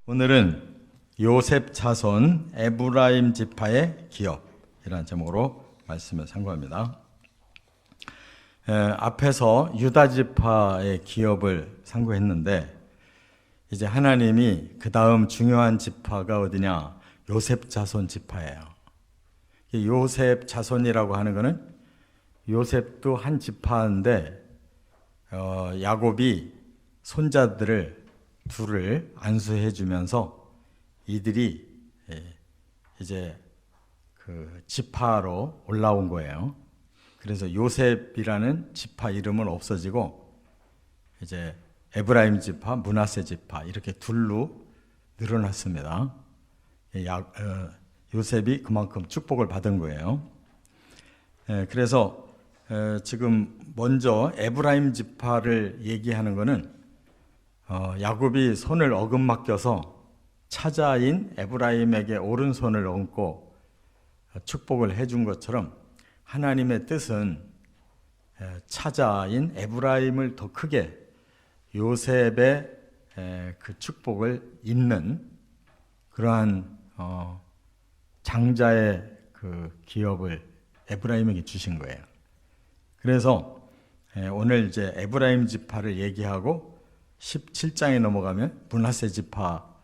오늘은 요셉 자손 에브라임 지파의 기업이라는 제목으로 말씀을 상고합니다. 앞에서 유다 지파의 기업을 상고했는데 이제 하나님이 그 다음 중요한 지파가 어디냐? 요셉 자손 지파예요. 요셉 자손이라고 하는 것은 요셉도 한 지파인데 야곱이 손자들을 둘을 안수해 주면서 이들이 이제 그 지파로 올라온 거예요. 그래서 요셉이라는 지파 이름은 없어지고 이제 에브라임 지파, 므낫세 지파 이렇게 둘로 늘어났습니다. 요셉이 그만큼 축복을 받은 거예요. 그래서 지금 먼저 에브라임 지파를 얘기하는 것은 야곱이 손을 어긋맡겨서 차자인 에브라임에게 오른손을 얹고 축복을 해준 것처럼 하나님의 뜻은 차자인 에브라임을 더 크게 요셉의 그 축복을 잇는 그러한 장자의 그 기업을 에브라임에게 주신 거예요. 그래서 오늘 이제 에브라임 지파를 얘기하고 17장에 넘어가면 므낫세 지파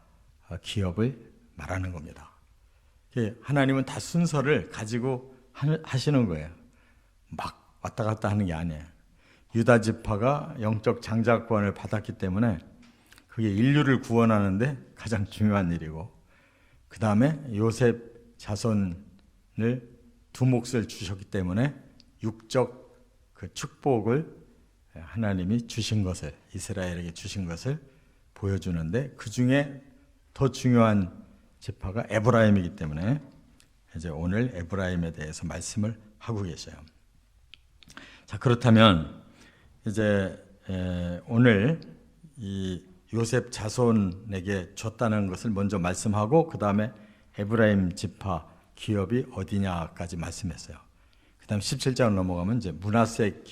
기업을 말하는 겁니다. 하나님은 다 순서를 가지고 하시는 거예요. 막 왔다 갔다 하는 게 아니에요. 유다 지파가 영적 장자권을 받았기 때문에 그게 인류를 구원하는데 가장 중요한 일이고, 그 다음에 요셉 자손을 두 몫을 주셨기 때문에 육적 그 축복을 하나님이 주신 것을, 이스라엘에게 주신 것을 보여주는데 그 중에 더 중요한 지파가 에브라임이기 때문에 이제 오늘 에브라임에 대해서 말씀을 하고 계셔요. 자, 그렇다면 이제 오늘 이 요셉 자손에게 줬다는 것을 먼저 말씀하고 그 다음에 에브라임 지파 기업이 어디냐까지 말씀했어요. 그 다음 17장으로 넘어가면 이제 므낫세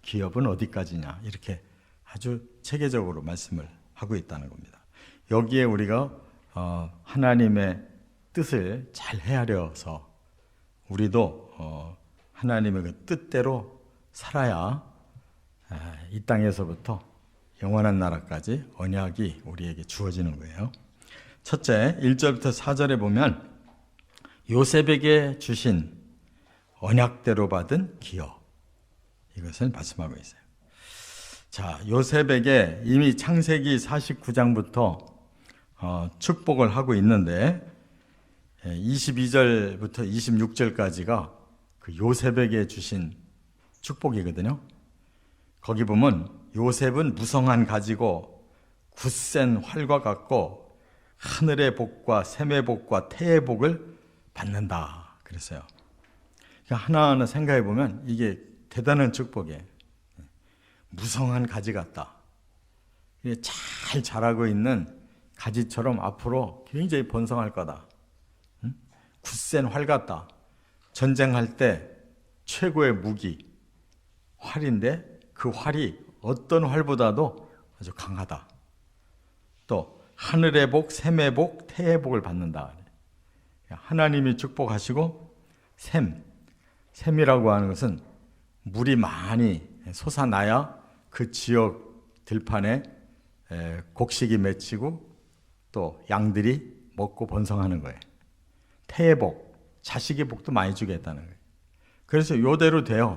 기업은 어디까지냐 이렇게 아주 체계적으로 말씀을 하고 있다는 겁니다. 여기에 우리가 하나님의 뜻을 잘 헤아려서 우리도 하나님의 그 뜻대로 살아야 이 땅에서부터 영원한 나라까지 언약이 우리에게 주어지는 거예요. 첫째, 1절부터 4절에 보면 요셉에게 주신 언약대로 받은 기업, 이것을 말씀하고 있어요. 자, 요셉에게 이미 창세기 49장부터 축복을 하고 있는데 22절부터 26절까지가 그 요셉에게 주신 축복이거든요. 거기 보면 요셉은 무성한 가지고 굳센 활과 같고 하늘의 복과 샘의 복과 태의 복을 받는다 그랬어요. 하나하나 생각해 보면 이게 대단한 축복이에요. 무성한 가지 같다. 잘 자라고 있는 가지처럼 앞으로 굉장히 번성할 거다. 굳센 활 같다. 전쟁할 때 최고의 무기 활인데 그 활이 어떤 활보다도 아주 강하다. 또 하늘의 복, 샘의 복, 태의 복을 받는다. 하나님이 축복하시고 샘이라고 하는 것은 물이 많이 솟아나야 그 지역 들판에 곡식이 맺히고 또 양들이 먹고 번성하는 거예요. 태의 복, 자식의 복도 많이 주겠다는 거예요. 그래서 이대로 돼요.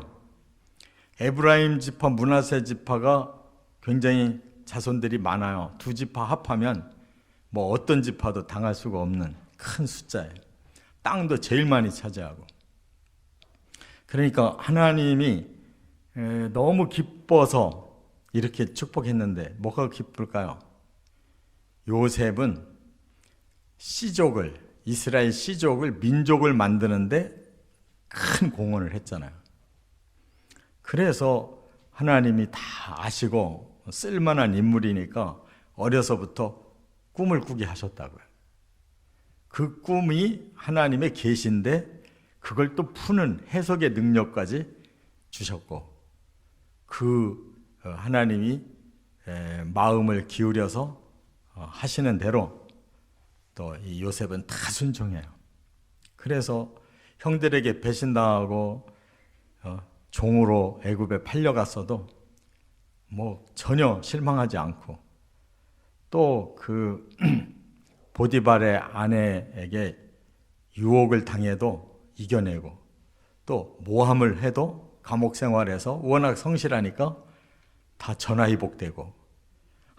에브라임 지파, 므낫세 지파가 굉장히 자손들이 많아요. 두 지파 합하면 뭐 어떤 지파도 당할 수가 없는 큰 숫자예요. 땅도 제일 많이 차지하고. 그러니까 하나님이 너무 기뻐서 이렇게 축복했는데 뭐가 기쁠까요? 요셉은 이스라엘 씨족을 민족을 만드는데 큰 공헌을 했잖아요. 그래서 하나님이 다 아시고 쓸만한 인물이니까 어려서부터 꿈을 꾸게 하셨다고요. 그 꿈이 하나님의 계시인데 그걸 또 푸는 해석의 능력까지 주셨고, 그 하나님이 마음을 기울여서 하시는 대로 또 이 요셉은 다 순종해요. 그래서 형들에게 배신당하고 종으로 애굽에 팔려갔어도 뭐 전혀 실망하지 않고, 또 그 보디발의 아내에게 유혹을 당해도 이겨내고, 또 모함을 해도 감옥 생활에서 워낙 성실하니까 다 전화위복되고,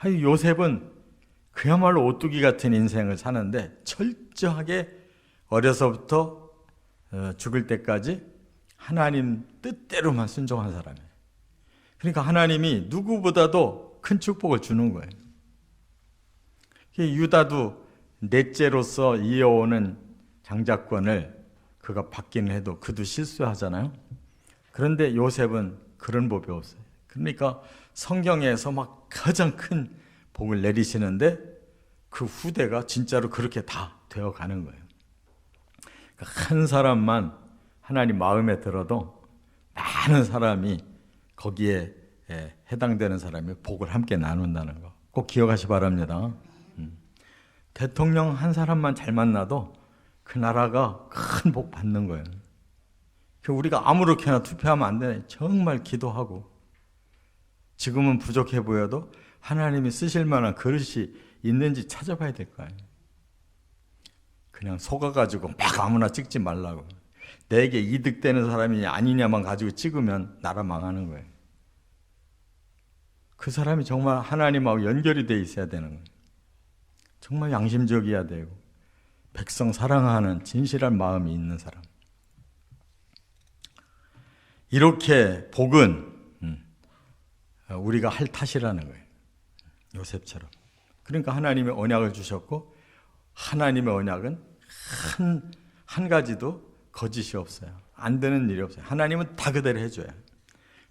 요셉은 그야말로 오뚜기 같은 인생을 사는데 철저하게 어려서부터 죽을 때까지 하나님 뜻대로만 순종한 사람이에요. 그러니까 하나님이 누구보다도 큰 축복을 주는 거예요. 유다도 넷째로서 이어오는 장자권을 그가 받기는 해도 그도 실수하잖아요. 그런데 요셉은 그런 법이 없어요. 그러니까 성경에서 막 가장 큰 복을 내리시는데 그 후대가 진짜로 그렇게 다 되어가는 거예요. 그러니까 한 사람만 하나님 마음에 들어도 많은 사람이 거기에 해당되는 사람이 복을 함께 나눈다는 거 꼭 기억하시 바랍니다. 대통령 한 사람만 잘 만나도 그 나라가 큰 복 받는 거예요. 우리가 아무렇게나 투표하면 안 되네. 정말 기도하고, 지금은 부족해 보여도 하나님이 쓰실 만한 그릇이 있는지 찾아봐야 될 거 아니에요. 그냥 속아가지고 막 아무나 찍지 말라고. 내게 이득되는 사람이 아니냐만 가지고 찍으면 나라 망하는 거예요. 그 사람이 정말 하나님하고 연결이 돼 있어야 되는 거예요. 정말 양심적이어야 되고 백성 사랑하는 진실한 마음이 있는 사람. 이렇게 복은 우리가 할 탓이라는 거예요. 요셉처럼. 그러니까 하나님의 언약을 주셨고, 하나님의 언약은 한 가지도 거짓이 없어요. 안 되는 일이 없어요. 하나님은 다 그대로 해줘요.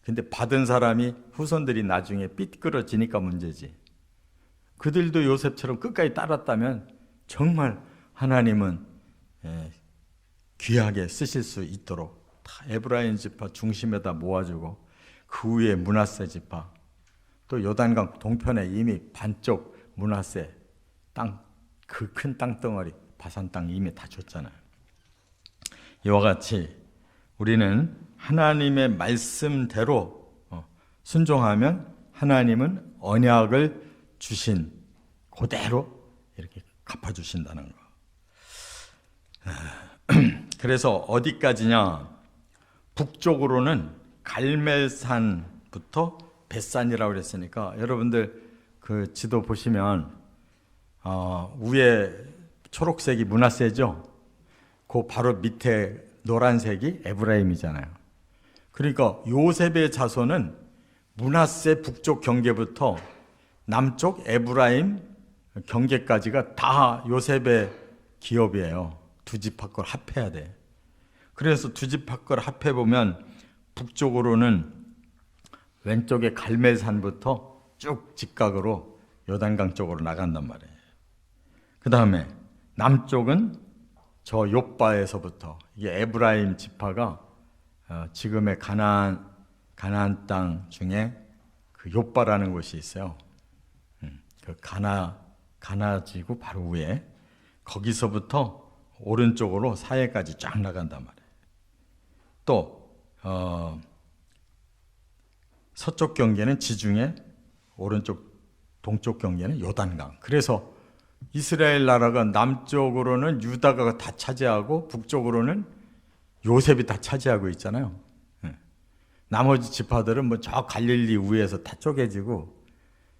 근데 받은 사람이, 후손들이 나중에 삐뚤어지니까 문제지. 그들도 요셉처럼 끝까지 따랐다면 정말 하나님은 귀하게 쓰실 수 있도록 다 에브라임 지파 중심에다 모아주고, 그 위에 므낫세 지파, 또 요단강 동편에 이미 반쪽 므낫세 땅, 그 큰 땅덩어리 바산 땅 이미 다 줬잖아요. 이와 같이 우리는 하나님의 말씀대로 순종하면 하나님은 언약을 주신 그대로 이렇게 갚아주신다는 거. 그래서 어디까지냐? 북쪽으로는 갈멜산부터 벳산이라고 그랬으니까, 여러분들 그 지도 보시면 위에 초록색이 므낫세죠. 그 바로 밑에 노란색이 에브라임이잖아요. 그러니까 요셉의 자손은 므낫세 북쪽 경계부터 남쪽 에브라임 경계까지가 다 요셉의 기업이에요. 두 지파 걸 합해야 돼. 그래서 두 지파 걸 합해 보면 북쪽으로는 왼쪽에 갈멜산부터 쭉 직각으로 요단강 쪽으로 나간단 말이에요. 그 다음에 남쪽은 저 욥바에서부터, 이게 에브라임 지파가 지금의 가나안 땅 중에 그 욥바라는 곳이 있어요. 그 가나지구 바로 위에, 거기서부터 오른쪽으로 사해까지 쫙 나간단 말이에요. 또 서쪽 경계는 지중해, 오른쪽 동쪽 경계는 요단강. 그래서 이스라엘 나라가 남쪽으로는 유다가 다 차지하고 북쪽으로는 요셉이 다 차지하고 있잖아요. 나머지 지파들은 뭐 저 갈릴리 위에서 다 쪼개지고,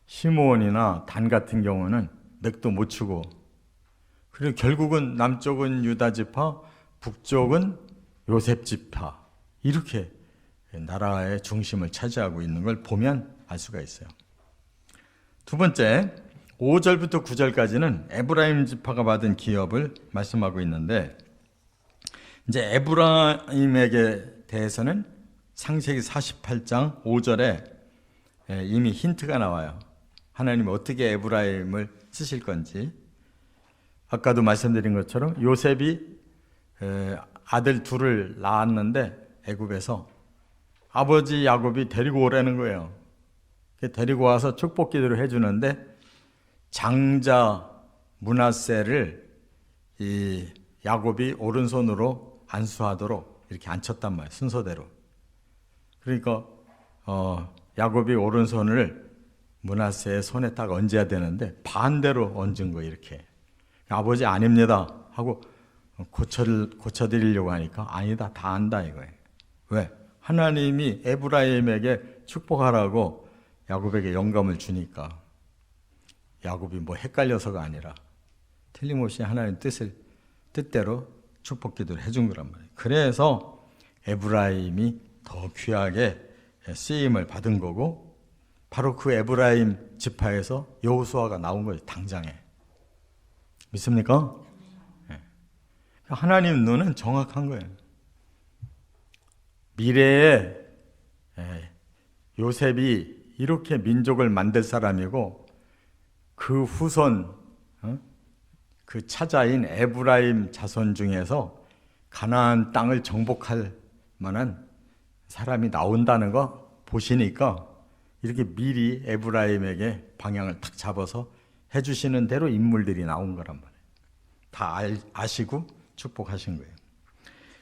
시므온이나 단 같은 경우는 맥도 못 추고, 그리고 결국은 남쪽은 유다 지파, 북쪽은 요셉 지파, 이렇게 나라의 중심을 차지하고 있는 걸 보면 알 수가 있어요. 두 번째, 5절부터 9절까지는 에브라임 지파가 받은 기업을 말씀하고 있는데, 이제 에브라임에게 대해서는 창세기 48장 5절에 이미 힌트가 나와요. 하나님이 어떻게 에브라임을 쓰실 건지. 아까도 말씀드린 것처럼 요셉이 아들 둘을 낳았는데 애굽에서 아버지 야곱이 데리고 오라는 거예요. 데리고 와서 축복 기도를 해주는데, 장자 므낫세를 이 야곱이 오른손으로 안수하도록 이렇게 앉혔단 말이에요. 순서대로. 그러니까 야곱이 오른손을 므낫세의 손에 딱 얹어야 되는데 반대로 얹은 거예요. 이렇게. 아버지 아닙니다 하고 고쳐드리려고 하니까 아니다, 다 안다 이거예요. 왜? 하나님이 에브라임에게 축복하라고 야곱에게 영감을 주니까 야곱이 뭐 헷갈려서가 아니라 틀림없이 하나님 뜻대로 축복 기도를 해준 거란 말이에요. 그래서 에브라임이 더 귀하게 쓰임을 받은 거고 바로 그 에브라임 지파에서 여호수아가 나온 거예요. 당장에. 믿습니까? 네. 하나님 눈은 정확한 거예요. 미래에 요셉이 이렇게 민족을 만들 사람이고 그 후손 그 차자인 에브라임 자손 중에서 가나안 땅을 정복할 만한 사람이 나온다는 거 보시니까 이렇게 미리 에브라임에게 방향을 탁 잡아서 해주시는 대로 인물들이 나온 거란 말이에요. 다 아시고 축복하신 거예요.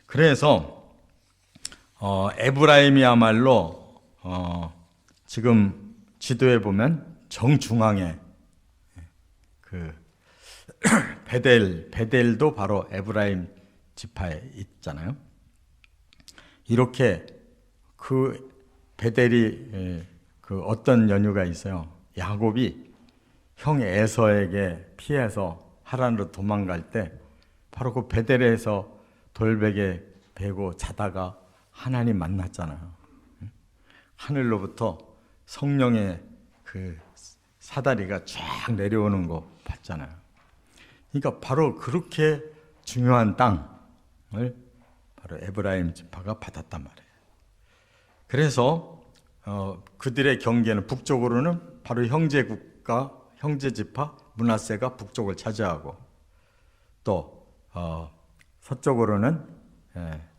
그래서 에브라임이야말로 지금 지도에 보면 정중앙에 그 베델도 바로 에브라임 지파에 있잖아요. 이렇게 그 베델이 그 어떤 연유가 있어요. 야곱이 형 에서에게 피해서 하란으로 도망갈 때 바로 그 베델에서 돌베개 베고 자다가 하나님 만났잖아요. 하늘로부터 성령의 그 사다리가 쫙 내려오는 거 봤잖아요. 그러니까 바로 그렇게 중요한 땅을 바로 에브라임 지파가 받았단 말이에요. 그래서 그들의 경계는 북쪽으로는 바로 형제국가, 형제지파 므낫세가 북쪽을 차지하고 또 서쪽으로는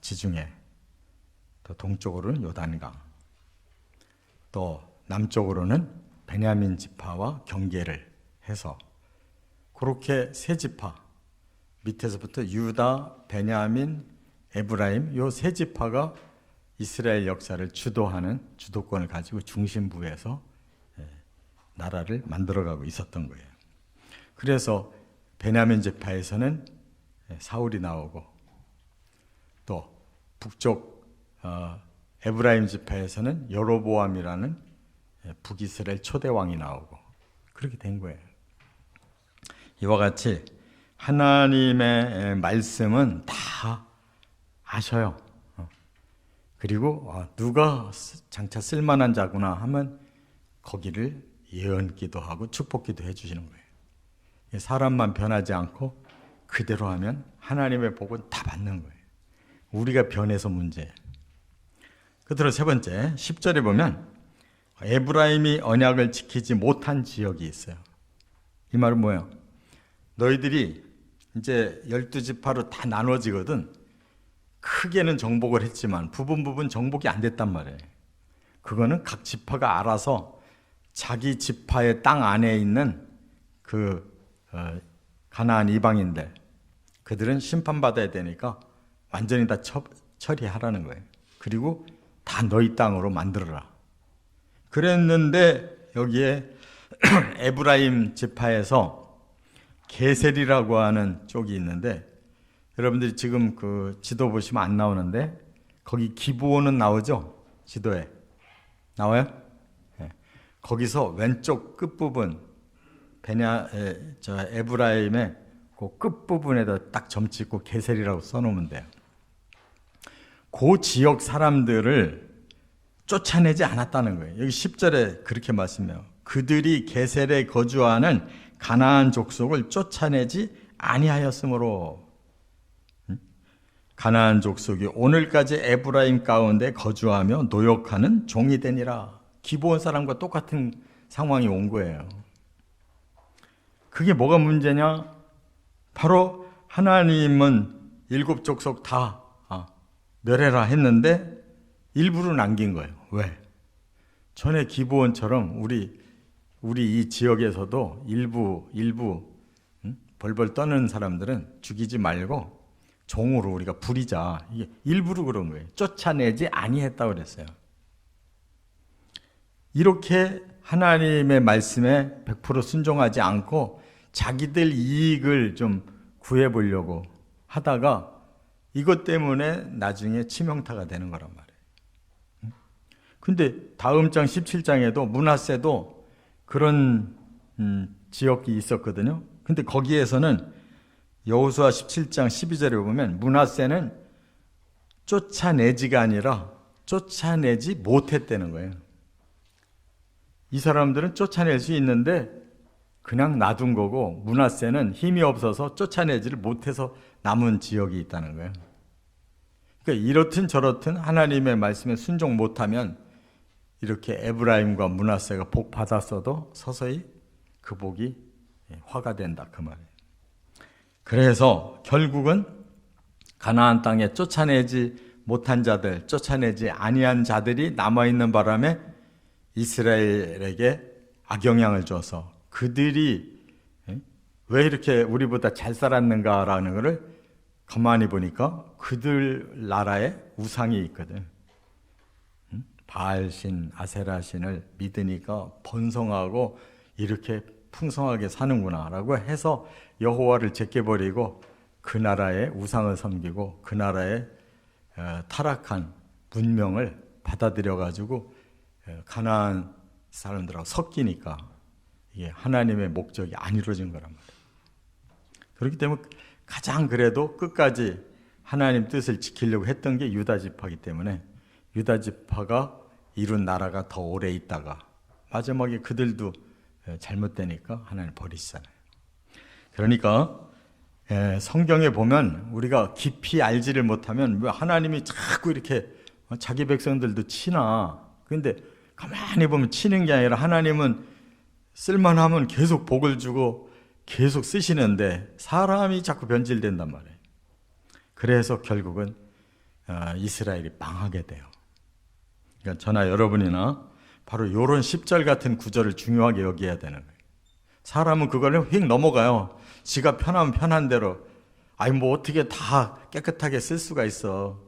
지중해, 또 동쪽으로는 요단강, 또 남쪽으로는 베냐민 지파와 경계를 해서 그렇게 세 지파 밑에서부터 유다, 베냐민, 에브라임 요 세 지파가 이스라엘 역사를 주도하는 주도권을 가지고 중심부에서 나라를 만들어가고 있었던 거예요. 그래서 베냐민 지파에서는 사울이 나오고 또 북쪽 에브라임 지파에서는 여로보암이라는 북이스라엘 초대왕이 나오고 그렇게 된 거예요. 이와 같이 하나님의 말씀은 다 아셔요. 그리고 누가 장차 쓸만한 자구나 하면 거기를 예언기도 하고 축복기도 해주시는 거예요. 사람만 변하지 않고 그대로 하면 하나님의 복은 다 받는 거예요. 우리가 변해서 문제예요. 끝으로 세 번째 10절에 보면 에브라임이 언약을 지키지 못한 지역이 있어요. 이 말은 뭐예요? 너희들이 이제 12지파로 다 나눠지거든. 크게는 정복을 했지만 부분 정복이 안 됐단 말이에요. 그거는 각 지파가 알아서 자기 지파의 땅 안에 있는 그 가나안 이방인들 그들은 심판받아야 되니까 완전히 다 처리하라는 거예요. 그리고 다 너희 땅으로 만들어라. 그랬는데 여기에 에브라임 지파에서 게셀이라고 하는 쪽이 있는데 여러분들이 지금 그 지도 보시면 안 나오는데 거기 기브온은 나오죠? 지도에 나와요? 네. 거기서 왼쪽 끝부분 에브라임의 그 끝부분에다 딱 점 찍고 게셀이라고 써놓으면 돼요. 그 지역 사람들을 쫓아내지 않았다는 거예요. 여기 10절에 그렇게 말씀해요. 그들이 게셀에 거주하는 가나안 족속을 쫓아내지 아니하였으므로 가나안 족속이 오늘까지 에브라임 가운데 거주하며 노역하는 종이 되니라. 기브온 사람과 똑같은 상황이 온 거예요. 그게 뭐가 문제냐? 바로 하나님은 7족속 다 멸해라 했는데 일부를 남긴 거예요. 왜? 전에 기브온처럼 우리 이 지역에서도 일부 벌벌 떠는 사람들은 죽이지 말고 종으로 우리가 부리자. 이게 일부러 그런 거예요. 쫓아내지 아니했다고 그랬어요. 이렇게 하나님의 말씀에 100% 순종하지 않고 자기들 이익을 좀 구해보려고 하다가 이것 때문에 나중에 치명타가 되는 거란 말이에요. 근데 다음 장 17장에도 므낫세도 그런 지역이 있었거든요. 근데 거기에서는 여호수아 17장 12절에 보면 므낫세는 쫓아내지가 아니라 쫓아내지 못했다는 거예요. 이 사람들은 쫓아낼 수 있는데 그냥 놔둔 거고 므낫세는 힘이 없어서 쫓아내지를 못해서 남은 지역이 있다는 거예요. 그러니까 이렇든 저렇든 하나님의 말씀에 순종 못하면 이렇게 에브라임과 므낫세가 복 받았어도 서서히 그 복이 화가 된다 그 말이에요. 그래서 결국은 가나안 땅에 쫓아내지 못한 자들, 쫓아내지 아니한 자들이 남아있는 바람에 이스라엘에게 악영향을 줘서 그들이 왜 이렇게 우리보다 잘 살았는가라는 것을 가만히 보니까 그들 나라에 우상이 있거든. 바알신, 아세라신을 믿으니까 번성하고 이렇게 풍성하게 사는구나라고 해서 여호와를 제껴버리고 그 나라의 우상을 섬기고 그 나라의 타락한 문명을 받아들여가지고 가나안 사람들하고 섞이니까 이게 하나님의 목적이 안 이루어진 거란 말이에요. 그렇기 때문에 가장 그래도 끝까지 하나님 뜻을 지키려고 했던 게 유다 지파이기 때문에 유다 지파가 이룬 나라가 더 오래 있다가 마지막에 그들도 잘못되니까 하나님 버리시잖아요. 그러니까 성경에 보면 우리가 깊이 알지를 못하면 왜 하나님이 자꾸 이렇게 자기 백성들도 치나. 근데 가만히 보면 치는 게 아니라 하나님은 쓸만하면 계속 복을 주고 계속 쓰시는데 사람이 자꾸 변질된단 말이에요. 그래서 결국은 이스라엘이 망하게 돼요. 그러니까 저나 여러분이나 바로 이런 10절 같은 구절을 중요하게 여겨야 되는 거예요. 사람은 그거를 휙 넘어가요. 지가 편하면 편한 대로. 아니 뭐 어떻게 다 깨끗하게 쓸 수가 있어.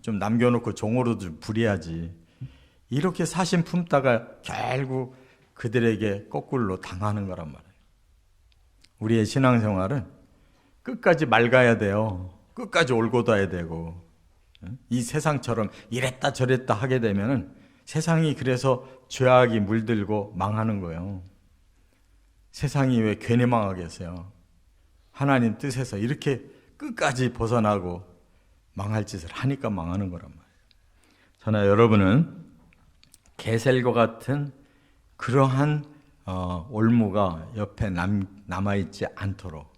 좀 남겨놓고 종으로 좀 부려야지. 이렇게 사심 품다가 결국 그들에게 거꾸로 당하는 거란 말이에요. 우리의 신앙생활은 끝까지 맑아야 돼요. 끝까지 올곧아야 되고 이 세상처럼 이랬다 저랬다 하게 되면은 세상이 그래서 죄악이 물들고 망하는 거예요. 세상이 왜 괜히 망하겠어요? 하나님 뜻에서 이렇게 끝까지 벗어나고 망할 짓을 하니까 망하는 거란 말이에요. 저나 여러분은 게셀과 같은 그러한 올무가 옆에 남아있지 않도록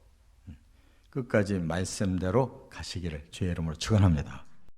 끝까지 말씀대로 가시기를 주의 이름으로 축원합니다.